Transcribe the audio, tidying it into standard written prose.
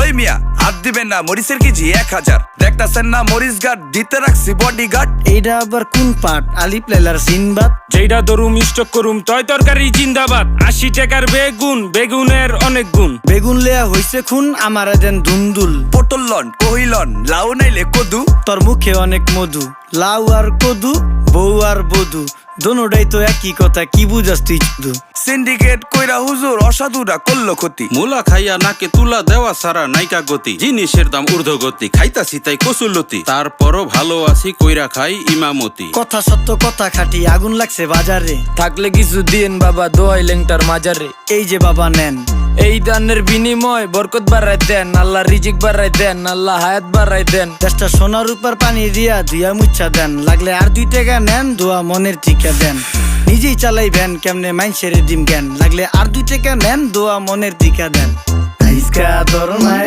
ওই মিয়া হাত দিবেন না, মরিচের কেজি 1000। দেখতাছেন না মরিচ গার্ড দিতে রাখছি বডি গার্ড। এইটা আবার কোন পাট? আলিপ লাইলার সিনবাদ। যেইটা ধরুম স্টক করুম তয় তরকারি জিন্দাবাদ। 80 টাকার বেগুন, বেগুনের অনেক গুণ। বেগুন লেয়া হইছে খুন, আমারে দেন দুন্দুল। পটল লন, কহিলন, লাউ নাইলে কদু। তোর মুখে অনেক মধু, লাউ আর কদু, বউ আর বধু, দোনোটাই তো একই কথা, কি বুঝাস তুই শুধু? সিন্ডিকেট কইরা হুজুর অসাধুরা করলো ক্ষতি। মুলা খাইয়া নাকে তুলা দেওয়া সারা নাইকা গতি। জিনিসের দাম ঊর্ধ্বগতি, খাইতাছি তাই কসুলতি। তারপরও ভালো আছি কইরা খাই ইমামতি। কথা সত্য কথা খাটি, আগুন লাগছে বাজারে। থাকলে কিছু দিন বাবা, দোয়াই লেংটার মাজারে। এই যে বাবা নেন, এই দানের বিনিময় বরকত বাড়াই দেন, আল্লাহ রিজিক বাড়াই দেন, আল্লাহ হায়াত বাড়াই দেন। দেশটা সোনার উপর পানি দিয়া ধুয়া মুচ্ছা দেন, লাগলে আর 2 টাকা নেন, দোয়া মনের টিকা দেন। নিজেই চালাই ভ্যান, কেমনে মাইনসেরে দিম জ্ঞান, লাগলে আর 2 টাকা নেন, দোয়া মনের টিকা দেন। আইসকা ধর নাই